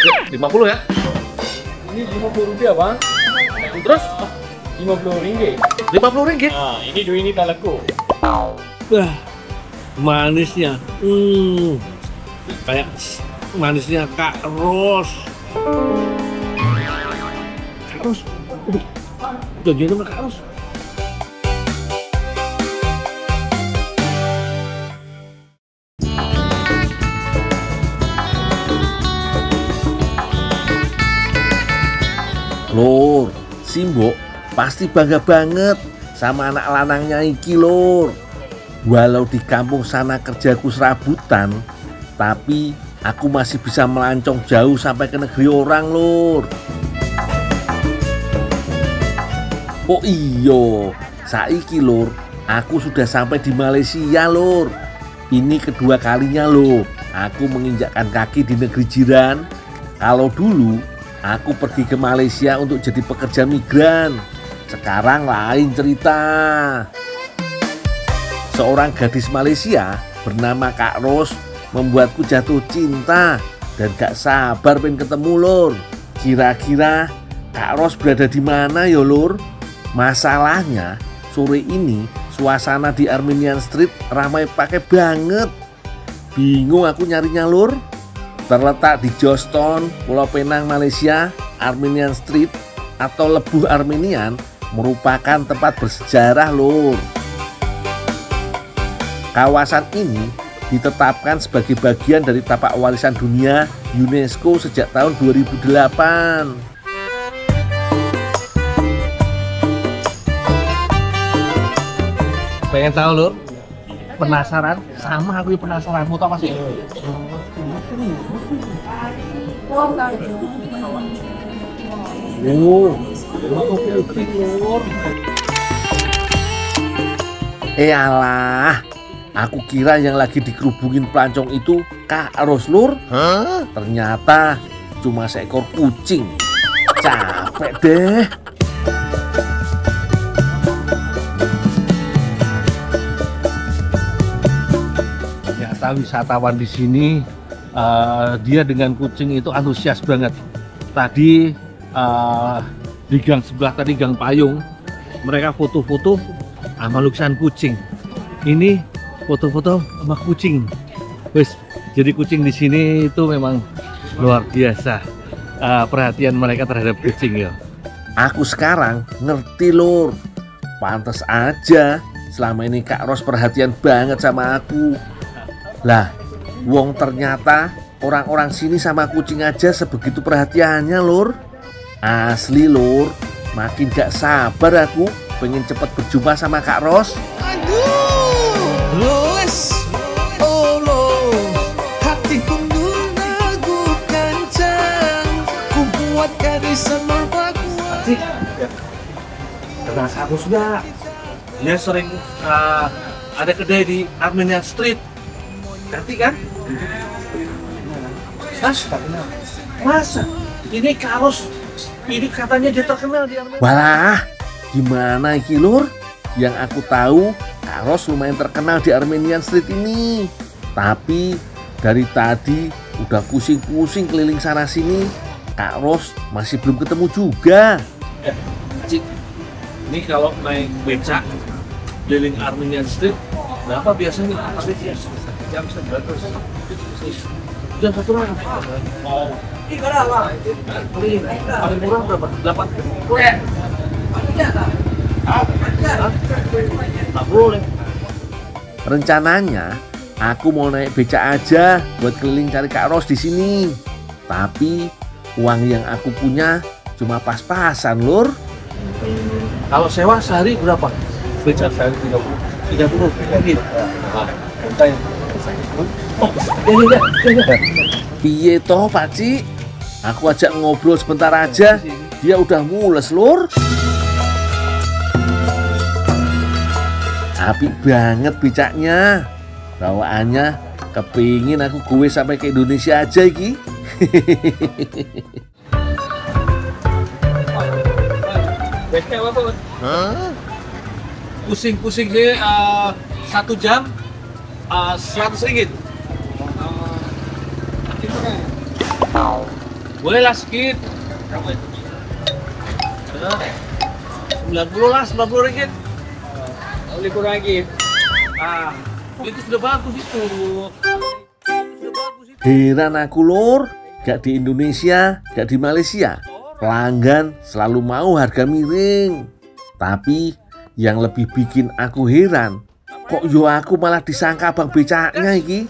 50 ya. Ini Rp50 bang. Terus Rp50. Rp50. Nah, ini duit ini tak laku. Wah, manisnya. Kayak manisnya Kak Ros. Kak Ros. Udah jadi sama Kak Ros. Lur, Simbok pasti bangga banget sama anak lanangnya iki lur. Walau di kampung sana kerjaku serabutan, tapi aku masih bisa melancong jauh sampai ke negeri orang lur. Oh iyo, saiki lur, aku sudah sampai di Malaysia lur. Ini kedua kalinya loh aku menginjakkan kaki di negeri jiran. Kalau dulu aku pergi ke Malaysia untuk jadi pekerja migran. Sekarang lain cerita. Seorang gadis Malaysia bernama Kak Ros membuatku jatuh cinta dan gak sabar pengen ketemu lur. Kira-kira Kak Ros berada di mana ya lur? Masalahnya sore ini suasana di Armenian Street ramai pakai banget. Bingung aku nyarinya lur. Terletak di Joston, Pulau Penang, Malaysia, Armenian Street atau Lebuh Armenian merupakan tempat bersejarah lur. Kawasan ini ditetapkan sebagai bagian dari tapak warisan dunia UNESCO sejak tahun 2008. Pengen tahu lur? Penasaran? Sama aku penasaran. Mau tau apa sih? Alah, aku kira yang lagi dikerubungin pelancong itu Kak Ros lur. Ternyata cuma seekor kucing. Capek deh. Ternyata wisatawan di sini dia dengan kucing itu antusias banget. Tadi di gang sebelah tadi gang payung mereka foto-foto sama lukisan kucing. Ini foto-foto sama kucing. Wes, jadi kucing di sini itu memang luar biasa perhatian mereka terhadap kucing ya. Aku sekarang ngerti lur. Pantes aja selama ini Kak Ros perhatian banget sama aku. Lah, wong ternyata orang-orang sini sama kucing aja sebegitu perhatiannya lur. Asli lur, makin gak sabar aku pengen cepet berjumpa sama Kak Ros. Asik. Kenal aku sudah. Dia sering ada kedai di Armenian Street. Ganti kan? Masa? Ini Kak Ros. Ini katanya dia terkenal di Armenia. Walah, gimana iki lur? Yang aku tahu Kak Ros lumayan terkenal di Armenian Street ini. Tapi dari tadi udah pusing-pusing keliling sana sini, Kak Ros masih belum ketemu juga. Cik, ini kalau naik becak keliling Armenian Street berapa biasanya? Jam 900. Jam 1 orang. Oh. Ini paling murah berapa? 8. Nggak boleh. Rencananya aku mau naik becak aja buat keliling cari Kak Ros di sini. Tapi uang yang aku punya cuma pas-pasan lur. Kalau sewa sehari berapa? Becak sehari 30 ringgit. Nah, konten. Oh, ya. Piye toh Pakcik? Aku ajak ngobrol sebentar aja, dia udah mules lur. Apik banget becaknya. Bawaannya kepingin aku gue sampai ke Indonesia aja iki. Becak apa? Pusing-pusing sih 1 jam 100 ringgit. Boleh lah sedikit. 90 lah, 90 ringgit. Boleh kurang lagi. Itu sudah bagus itu. Heran aku lur, gak di Indonesia, gak di Malaysia, pelanggan selalu mau harga miring. Tapi yang lebih bikin aku heran, kok yo aku malah disangka abang becaknya iki.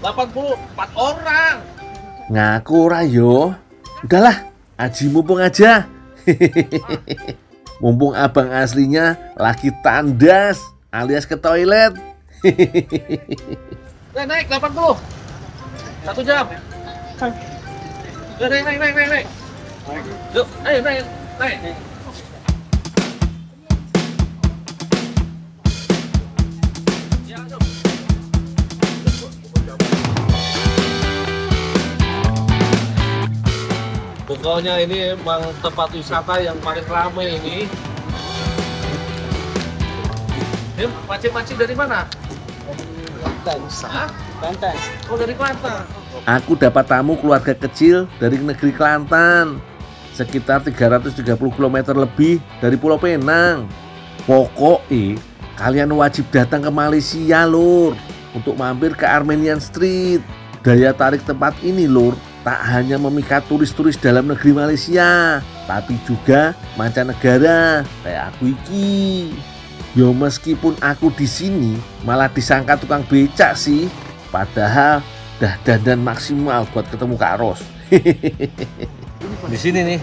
84 orang. Ngaku ora yo. Udahlah, aji mumpung aja. Mumpung abang aslinya lagi tandas alias ke toilet. Naik 80. 1 jam. Naik. Yuk, ayo naik. Pokoknya ini emang tempat wisata yang paling ramai ini. Ini mancing dari mana? Kelantan. Oh, dari Kelantan. Aku dapat tamu keluarga kecil dari negeri Kelantan, sekitar 330 km lebih dari Pulau Penang. Pokoknya kalian wajib datang ke Malaysia lur, untuk mampir ke Armenian Street. Daya tarik tempat ini lur, tak hanya memikat turis-turis dalam negeri Malaysia, tapi juga mancanegara kayak aku iki. Yo meskipun aku di sini malah disangka tukang becak sih, padahal dah dandan maksimal buat ketemu Kak Ros. Di sini nih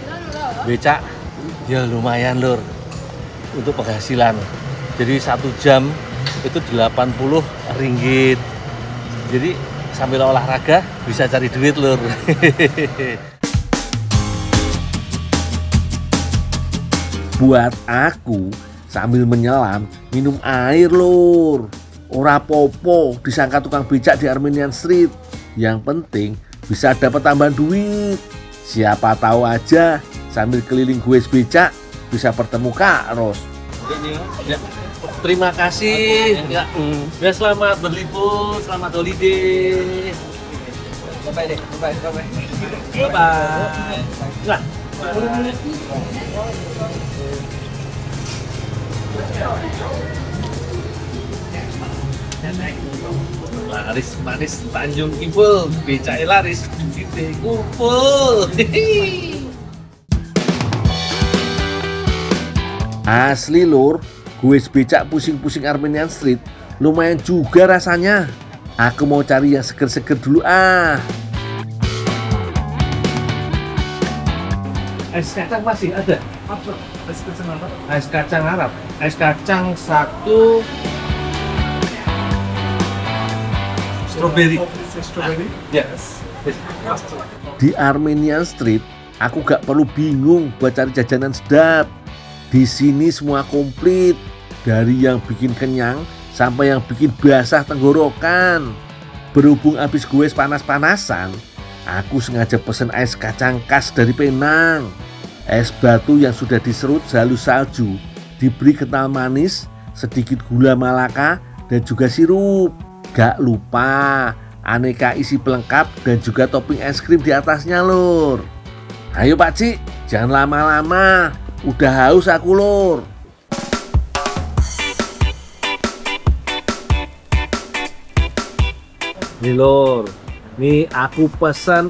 becak ya lumayan lur untuk penghasilan. Jadi 1 jam itu 80 ringgit. Jadi sambil olahraga bisa cari duit lur. Buat aku sambil menyelam minum air lur. Ora popo disangka tukang becak di Armenian Street. Yang penting bisa dapat tambahan duit. Siapa tahu aja sambil keliling gue becak bisa bertemu Kak Ros. Ya, terima kasih. Ya, selamat berlibur, selamat holiday. Bye-bye deh. Bye-bye. Bye-bye. Nah. Laris manis Tanjung Kibul, becak laris kita kumpul. Asli lur, gue becak pusing-pusing Armenian Street lumayan juga rasanya. Aku mau cari yang seger-seger dulu ah. Es kacang masih ada? Apa? Es kacang apa? Es kacang Arab. Es kacang 1 strawberry. Yes. Di Armenian Street, aku gak perlu bingung buat cari jajanan sedap. Di sini semua komplit, dari yang bikin kenyang sampai yang bikin basah tenggorokan. Berhubung abis gue panas-panasan, aku sengaja pesen es kacang khas dari Penang. Es batu yang sudah diserut halus salju, diberi kental manis, sedikit gula Malaka, dan juga sirup. Gak lupa aneka isi pelengkap dan juga topping es krim di atasnya lur. Ayo Pak Cik, jangan lama-lama, udah haus aku lur. Nih lor, nih aku pesan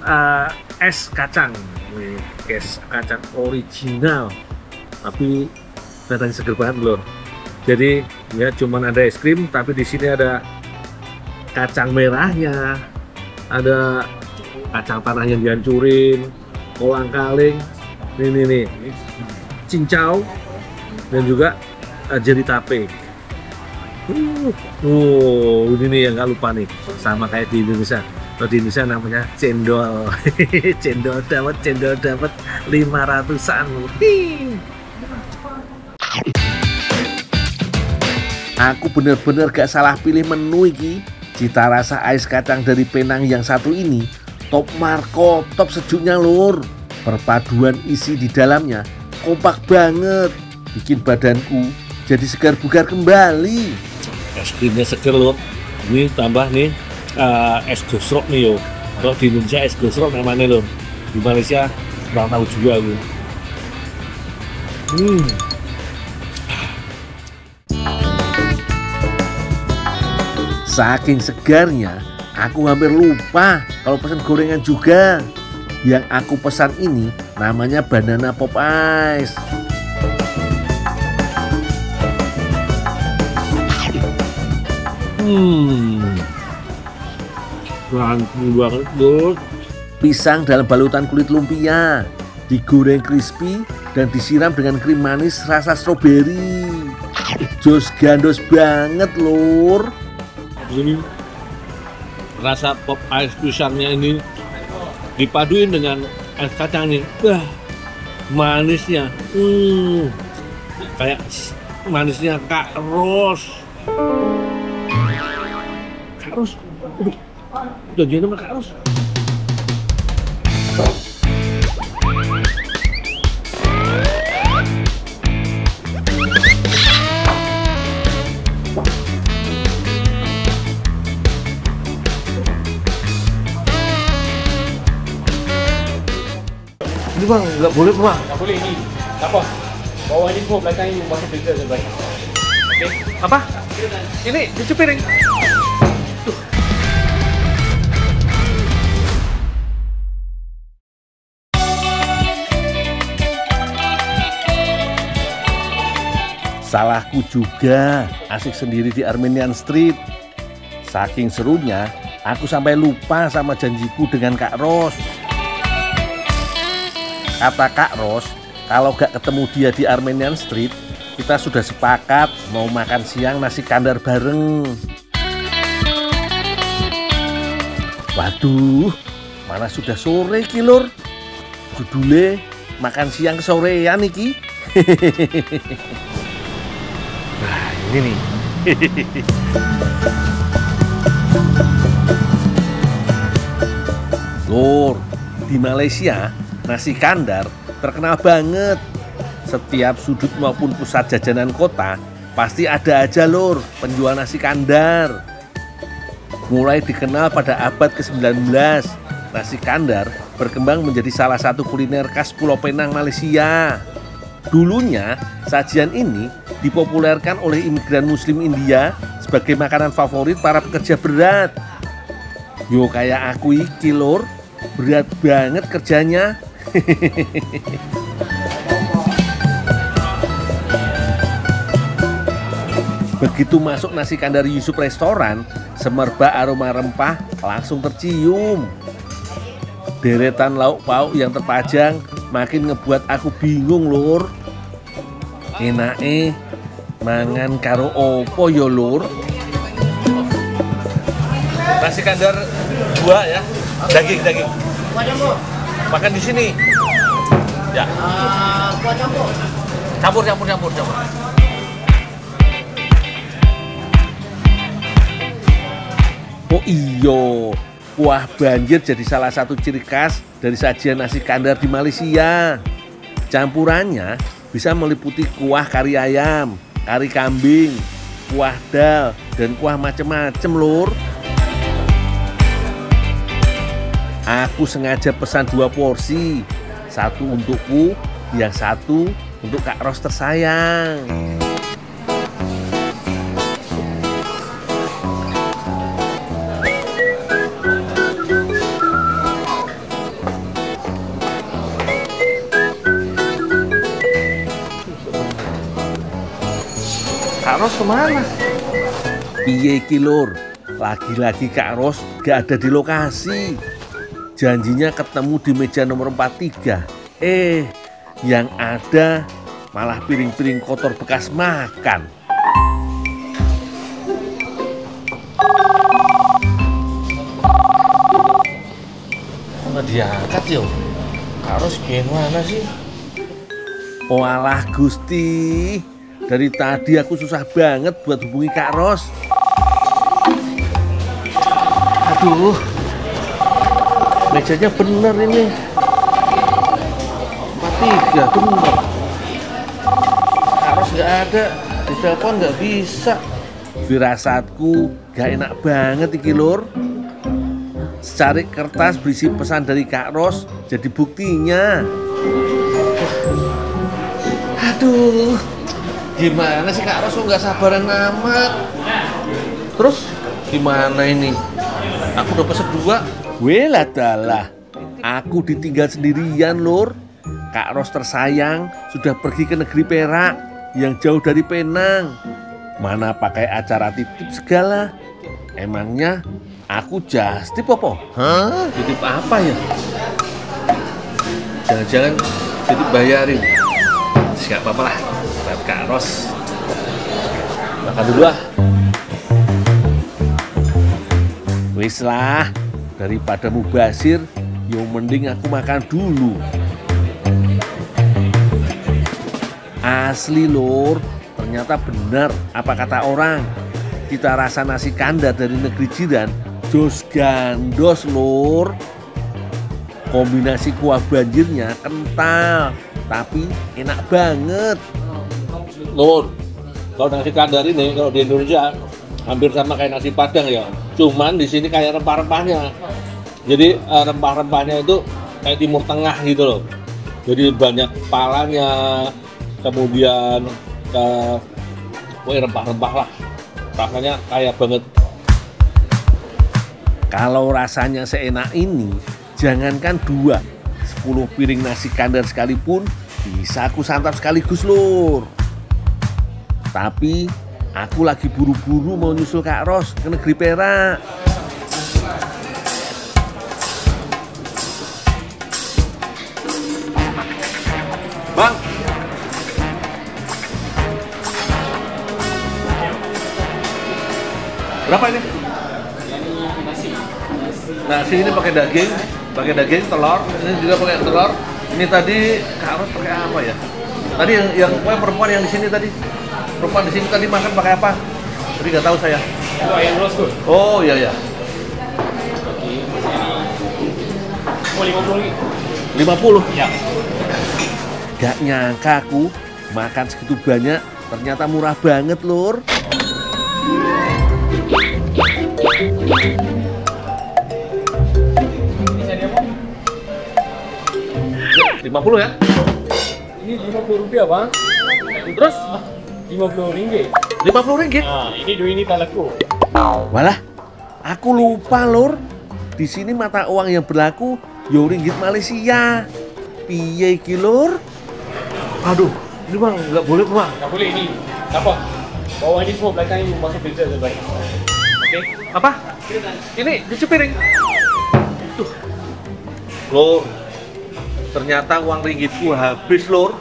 es kacang. Nih, es kacang original. Tapi katanya seger banget lor. Jadi ya cuman ada es krim, tapi di sini ada kacang merahnya, ada kacang tanah yang dihancurin, kolang-kaling, nih, cincau, dan juga jeli tape. Ini nih yang nggak lupa nih, sama kayak di Indonesia. Kalau di Indonesia namanya cendol. cendol dapat 500-an. Aku bener-bener gak salah pilih menu iki. Cita rasa ais kacang dari Penang yang satu ini top marko, top sejuknya lur. Perpaduan isi di dalamnya kompak banget, bikin badanku jadi segar bugar kembali. Es krimnya seger lur. Ini tambah nih es gosrok nih yo. Kalau di Indonesia es gosrok namanya lur. Di Malaysia kurang tahu juga aku. Saking segarnya, aku hampir lupa kalau pesan gorengan juga. Yang aku pesan ini namanya banana pop ice. Ramping banget, Lur. Pisang dalam balutan kulit lumpia, digoreng crispy dan disiram dengan krim manis rasa stroberi. Jos gandos banget, Lur. Ini rasa pop ice pisangnya ini dipaduin dengan es kacang ini. Wah, manisnya. Kayak manisnya Kak Ros. Kak Ros. Udah jadi nama Kak Ros. Ini bang, nggak boleh bang. Tak boleh ni. Tak apa. Bawah ni semua, belakang ni masuk filter je baik. Okey. Apa? Ini cuci piring. Salahku juga, asik sendiri di Armenian Street. Saking serunya, aku sampai lupa sama janjiku dengan Kak Ros. Kata Kak Ros, kalau gak ketemu dia di Armenian Street, kita sudah sepakat mau makan siang nasi kandar bareng. Waduh, mana sudah sore ki, Lur. Judule makan siang kesorean iki. Nah, ini nih. Lur, di Malaysia nasi kandar terkenal banget. Setiap sudut maupun pusat jajanan kota pasti ada aja, Lur, penjual nasi kandar. Mulai dikenal pada abad ke-19, nasi kandar berkembang menjadi salah satu kuliner khas Pulau Penang, Malaysia. Dulunya, sajian ini dipopulerkan oleh imigran Muslim India sebagai makanan favorit para pekerja berat. Yo kayak aku iki, Lur, berat banget kerjanya. Begitu masuk nasi kandar Yusuf restoran, semerbak aroma rempah langsung tercium. Deretan lauk pauk yang terpajang makin ngebuat aku bingung, Lur. Enake mangan karo opo yo, Lur? Nasi kandar 2 ya. Daging. Makan di sini. Ya. Kuah campur. Campur. Oh iyo, kuah banjir jadi salah satu ciri khas dari sajian nasi kandar di Malaysia. Campurannya bisa meliputi kuah kari ayam, kari kambing, kuah dal, dan kuah macem-macem, Lur. Aku sengaja pesan 2 porsi, satu untukku, yang satu untuk Kak Ros tersayang. Kak Ros kemana? Piye iki, Lur? Lagi-lagi Kak Ros gak ada di lokasi. Janjinya ketemu di meja nomor 43. Yang ada malah piring-piring kotor bekas makan. Nggak diangkat yo. Kak Ros gimana sih? Oh alah Gusti, dari tadi aku susah banget buat hubungi Kak Ros. Aduh, mejanya bener ini. 43 bener. Kak Ros nggak ada, di telepon nggak bisa. Firasatku gak enak banget iki, Lur. Secarik kertas berisi pesan dari Kak Ros jadi buktinya. Aduh, gimana sih Kak Ros kok nggak sabaran amat? Terus gimana ini? Aku udah pesen 2. Welah dalah, aku ditinggal sendirian lur. Kak Ros tersayang sudah pergi ke negeri Perak yang jauh dari Penang. Mana pakai acara titip segala. Emangnya aku just tip apa? Hah? Titip apa ya? Jangan-jangan titip bayarin. Gak apa-apa lah, buat Kak Ros. Makan dulu ah. Wis lah, daripada mubazir, yo mending aku makan dulu. Asli lur, ternyata benar apa kata orang. Kita rasa nasi kandar dari negeri jiran, jos gandos lur. Kombinasi kuah banjirnya kental, tapi enak banget. Lur, kalau nasi kandar ini kalau di Indonesia hampir sama kayak nasi Padang ya. Cuman di sini kayak rempah-rempahnya. Jadi rempah-rempahnya itu kayak Timur Tengah gitu loh. Jadi banyak palanya, kemudian rempah-rempah lah. Rasanya kaya banget. Kalau rasanya seenak ini, jangankan 2, 10 piring nasi kandar sekalipun bisa aku santap sekaligus lur. Tapi aku lagi buru-buru mau nyusul Kak Ros ke negeri Perak. Bang, berapa ini? Nasi ini pakai daging, telur. Ini juga pakai telur. Ini tadi Kak Ros pakai apa ya? Tadi yang perempuan yang di sini tadi. Perempuan di sini tadi makan pakai apa? Tapi nggak tahu saya. Itu ayam roasted. Oh iya ya. Oh, 50 lagi. 50. Ya. Gak nyangka aku makan segitu banyak, ternyata murah banget lur. Ini saya apa? 50 ya? Ini Rp50 bang. Terus Rp50. 50 ringgit. Nah, ini duit ini tak laku. Walah, aku lupa lur. Di sini mata uang yang berlaku yo ringgit Malaysia. Piye iki lur? Aduh, ini bang nggak boleh bang. Tak boleh ini. Apa? Bawa ini semua belakang ini masuk filter terbaik. Okey. Apa? Ini cuci piring. Tuh. Lur, ternyata uang ringgitku habis lur.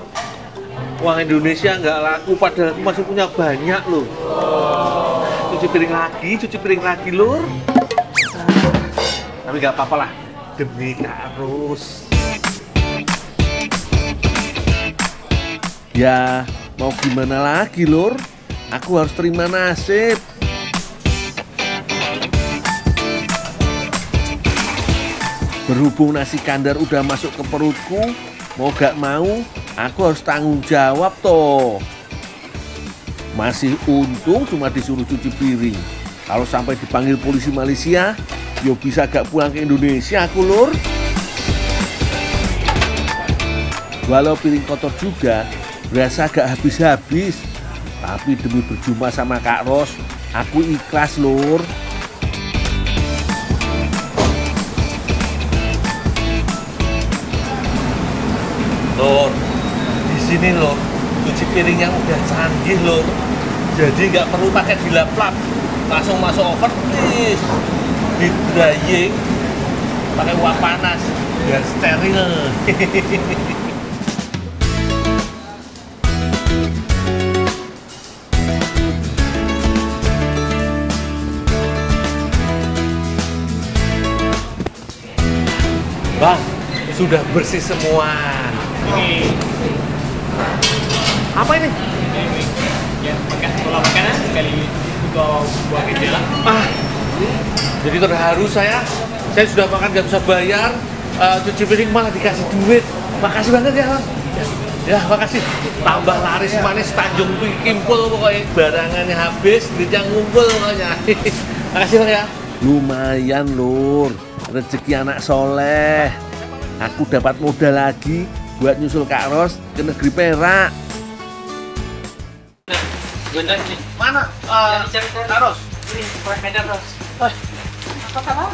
Uang Indonesia nggak laku, padahal aku masih punya banyak loh. Cuci piring lagi lur. Tapi nggak apa-apa lah, demi Kak Ros. Ya, mau gimana lagi lur? Aku harus terima nasib. Berhubung nasi kandar udah masuk ke perutku, mau gak mau, aku harus tanggung jawab toh. Masih untung cuma disuruh cuci piring. Kalau sampai dipanggil polisi Malaysia, yo bisa gak pulang ke Indonesia aku lur. Walau piring kotor juga, berasa gak habis-habis. Tapi demi berjumpa sama Kak Ros, aku ikhlas lur. Lur, di sini lur, cuci piringnya udah canggih lur. Jadi nggak perlu pakai dilap-lap, langsung masuk oven, di drying, pakai uap panas, biar steril. Bang, sudah bersih semua. Ini Apa ini? ya makan tolak makanan sekali kau buat kerja lah. Jadi terharu saya sudah makan gak bisa bayar, cuci piring malah dikasih duit. Makasih banget ya Bang. Ya makasih. Tambah laris manis Tanjung Kimpul pokoknya. Barangannya habis, duitnya ngumpul pokoknya. Makasih Bang ya. Lumayan lur, rezeki anak soleh. Aku dapat modal lagi buat nyusul Kak Ros ke negeri Perak. Mana? Kak Ros? Ini, proyek Medan, Ros. Apa kabar?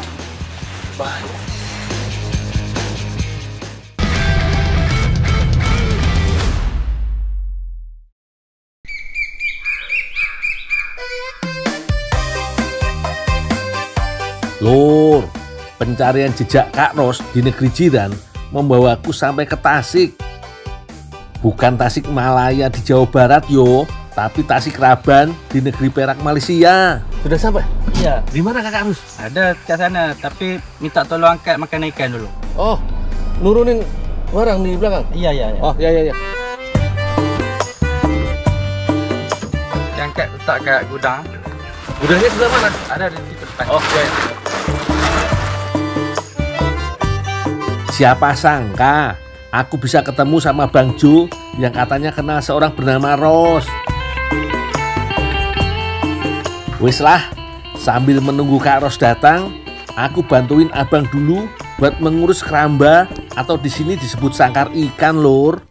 Baik. Lur, pencarian jejak Kak Ros di negeri jiran membawaku sampai ke Tasik. Bukan Tasik Malaya di Jawa Barat yo, tapi Tasik Raban di negeri Perak Malaysia. Sudah sampai? Iya, Di mana Kak Rus? ada ke sana, tapi minta tolong angkat makan ikan dulu. Oh, nurunin barang di belakang. Iya, iya, iya. Oh, ya. Angkat letak kat gudang. Gudangnya sebelah mana? Ada di situ depan. Oh, ya. Siapa sangka aku bisa ketemu sama Bang Jo yang katanya kenal seorang bernama Ros. Wis lah, sambil menunggu Kak Ros datang, aku bantuin abang dulu buat mengurus keramba atau di sini disebut sangkar ikan, Lur.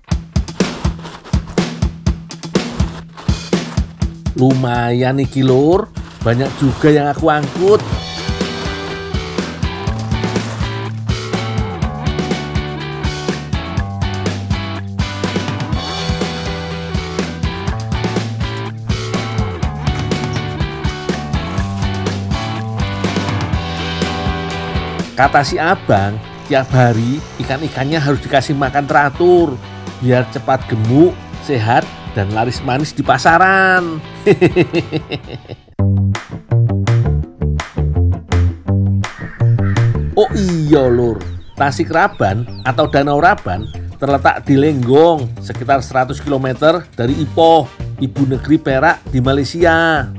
Lumayan nih, Lur. Banyak juga yang aku angkut. Kata si abang, tiap hari ikan-ikannya harus dikasih makan teratur biar cepat gemuk, sehat, dan laris manis di pasaran. Oh iya Lur, Tasik Raban atau Danau Raban terletak di Lenggong, sekitar 100 km dari Ipoh, ibu negeri Perak di Malaysia.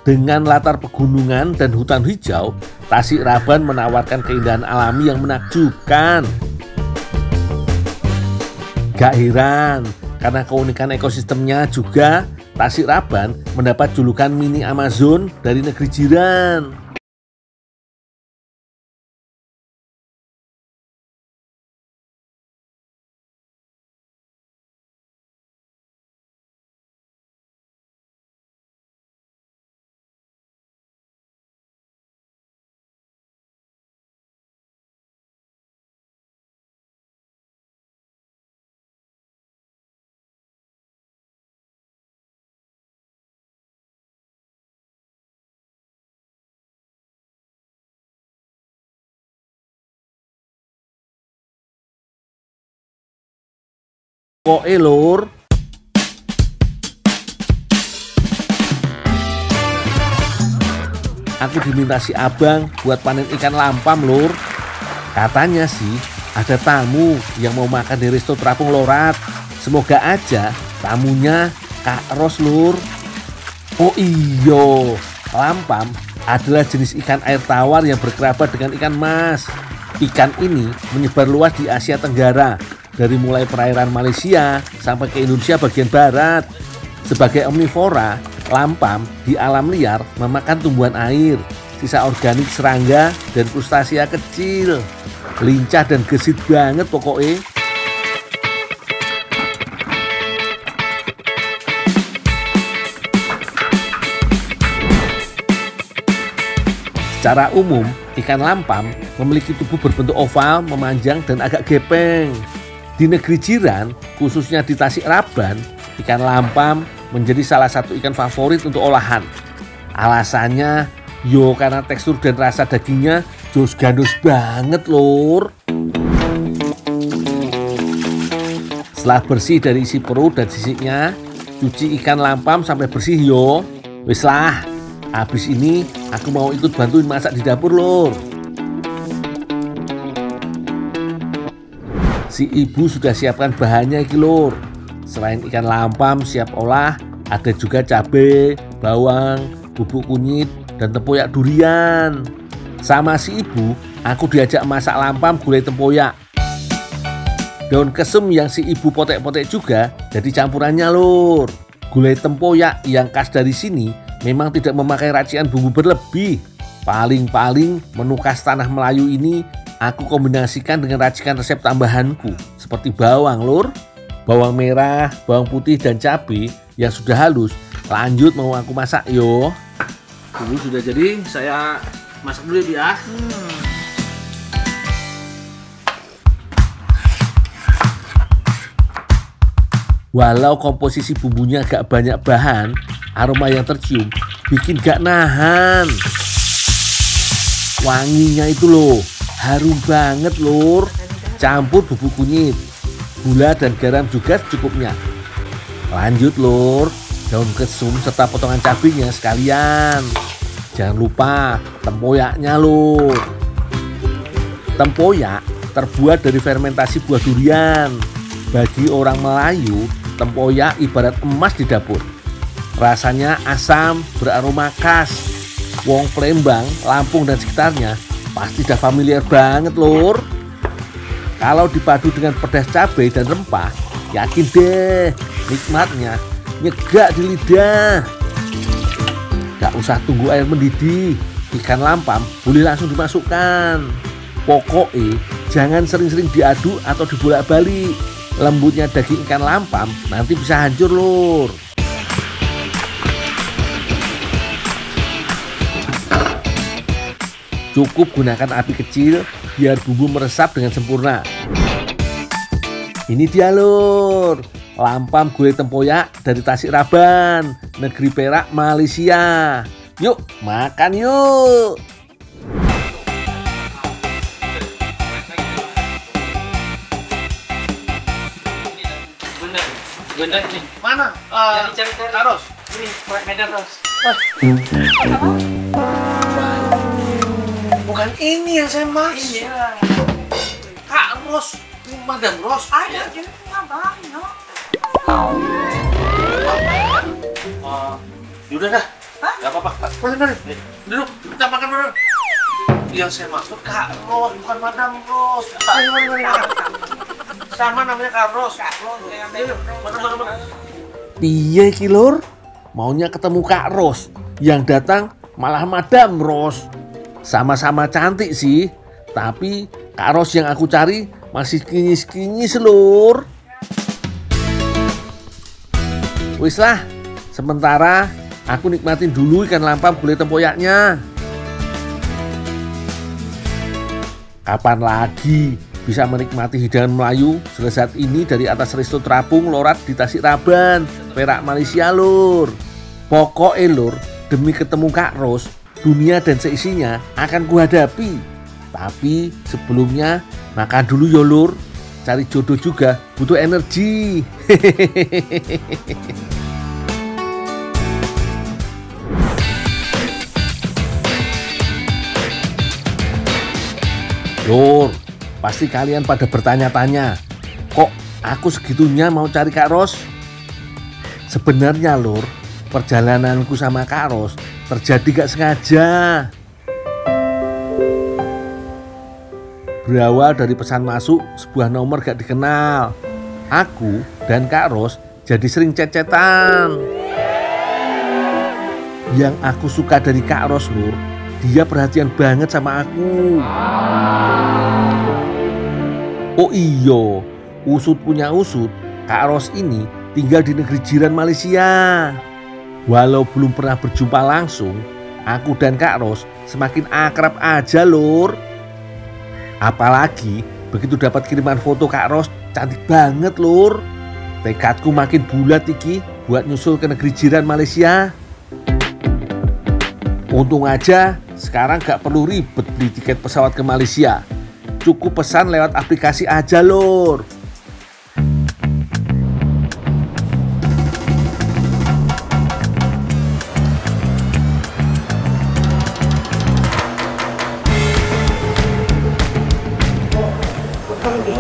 Dengan latar pegunungan dan hutan hijau, Tasik Raban menawarkan keindahan alami yang menakjubkan. Gak heran, karena keunikan ekosistemnya juga, Tasik Raban mendapat julukan mini Amazon dari negeri jiran. Kok Lur? Aku diminta si abang buat panen ikan lampam, Lur. Katanya sih ada tamu yang mau makan di resto Terapung Lorat. Semoga aja tamunya Kak Ros, Lur. Oh iyo, lampam adalah jenis ikan air tawar yang berkerabat dengan ikan mas. Ikan ini menyebar luas di Asia Tenggara, dari mulai perairan Malaysia sampai ke Indonesia bagian barat. Sebagai omnivora, lampam di alam liar memakan tumbuhan air, sisa organik serangga, dan krustasia kecil. Lincah dan gesit banget pokoknya. Secara umum, ikan lampam memiliki tubuh berbentuk oval, memanjang, dan agak gepeng. Di negeri jiran, khususnya di Tasik Raban, ikan lampam menjadi salah satu ikan favorit untuk olahan. Alasannya, yo karena tekstur dan rasa dagingnya jos gandus banget, Lur. Setelah bersih dari isi perut dan sisiknya, cuci ikan lampam sampai bersih yo. Wis lah, habis ini aku mau ikut bantuin masak di dapur, Lur. Si ibu sudah siapkan bahannya iki, Lur. Selain ikan lampam siap olah, ada juga cabai, bawang, bubuk kunyit, dan tempoyak durian. Sama si ibu, aku diajak masak lampam gulai tempoyak. Daun kesem yang si ibu potek-potek juga jadi campurannya, Lur. Gulai tempoyak yang khas dari sini memang tidak memakai racikan bumbu berlebih. Paling-paling menu khas tanah Melayu ini aku kombinasikan dengan racikan resep tambahanku seperti bawang lur, bawang merah, bawang putih dan cabai yang sudah halus. Lanjut mau aku masak yo. Ini sudah jadi, saya masak dulu ya. Walau komposisi bumbunya gak banyak bahan, aroma yang tercium bikin gak nahan. Wanginya itu loh, harum banget lur. Campur bubuk kunyit, gula dan garam juga secukupnya. Lanjut lur, daun kesum serta potongan cabenya sekalian. Jangan lupa tempoyaknya lur. Tempoyak terbuat dari fermentasi buah durian. Bagi orang Melayu, tempoyak ibarat emas di dapur. Rasanya asam, beraroma khas. Wong Palembang, Lampung dan sekitarnya pasti dah familiar banget lur. Kalau dipadu dengan pedas cabai dan rempah, yakin deh nikmatnya nyegak di lidah. Gak usah tunggu air mendidih, ikan lampam boleh langsung dimasukkan. Pokoknya jangan sering-sering diaduk atau dibolak-balik. Lembutnya daging ikan lampam nanti bisa hancur lur. Cukup gunakan api kecil biar bumbu meresap dengan sempurna. Ini dia lur, lampam gulai tempoyak dari Tasikraban, negeri Perak, Malaysia. Yuk makan yuk. Bener nih. Mana? Cari Ros. Ini Medan Ros. Bukan ini yang saya maksud. Iya. Kak Ros, ini Madam Ros. Ada jenis banyak. Yaudah dah. Hah? Gak apa-apa. Mari. Duduk, kita makan dulu. Yang saya maksud Kak Ros, bukan Madam Ros. Ayo, mari. Sama namanya Kak Ros. Ayo, mana. Piye ki lur? Maunya ketemu Kak Ros, yang datang malah Madam Ros. Sama-sama cantik sih, tapi Kak Ros yang aku cari masih kinyis-kinyis lur. Wis lah, sementara aku nikmatin dulu ikan lampam gulai tempoyaknya. Kapan lagi bisa menikmati hidangan Melayu selezat ini dari atas resto terapung Lorat di Tasikraban, Perak, Malaysia lur. Pokoknya lur, demi ketemu Kak Ros, dunia dan seisinya akan kuhadapi. Tapi sebelumnya makan dulu ya lur. Cari jodoh juga butuh energi. Lur, pasti kalian pada bertanya-tanya, kok aku segitunya mau cari Kak Ros? Sebenarnya lur, perjalananku sama Kak Ros terjadi gak sengaja. Berawal dari pesan masuk sebuah nomor gak dikenal. Aku dan Kak Ros jadi sering chat-chatan. Yang aku suka dari Kak Ros lur, dia perhatian banget sama aku. Oh iyo, usut punya usut, Kak Ros ini tinggal di negeri jiran Malaysia. Walau belum pernah berjumpa langsung, aku dan Kak Ros semakin akrab aja lur. Apalagi begitu dapat kiriman foto Kak Ros, cantik banget lur. Tekadku makin bulat iki buat nyusul ke negeri jiran Malaysia. Untung aja sekarang gak perlu ribet beli tiket pesawat ke Malaysia. Cukup pesan lewat aplikasi aja lur.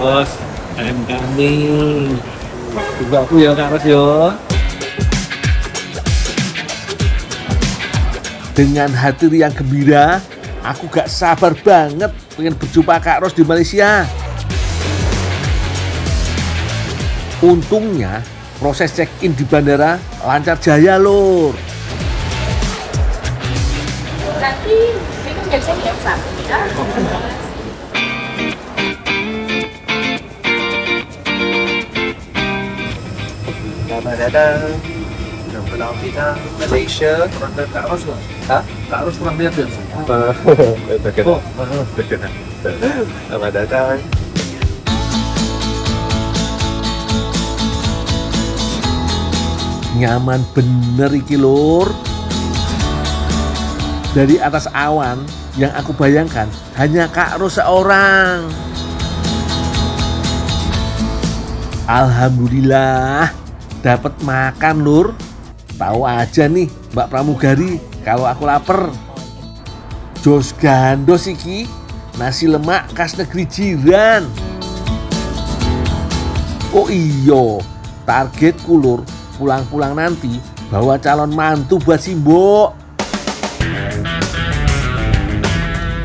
Bos, ayam kambing. Juga aku ya Kak Ros yo. Dengan hati yang gembira, aku gak sabar banget pengen berjumpa Kak Ros di Malaysia. Untungnya proses check-in di bandara lancar jaya lur. Nanti, Em xét nghiệm sẵn vậy đó. Yang pertama kita Malaysia, konten Kak Ros lah. Hah? Kak Ros pernah lihat ya? Selamat datang. Nyaman bener iki lur. Dari atas awan yang aku bayangkan hanya Kak Ros seorang. Alhamdulillah dapat makan lur. Tahu aja nih Mbak Pramugari kalau aku lapar. Jos gandos iki, nasi lemak khas negeri jiran. Oh iyo, targetku lur, pulang-pulang nanti bawa calon mantu buat si Mbok.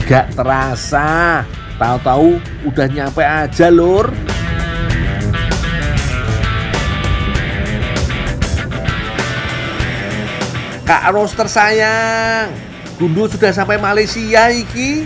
Gak terasa, tahu-tahu udah nyampe aja lur. Kak Ros tersayang, Gundul sudah sampai Malaysia iki.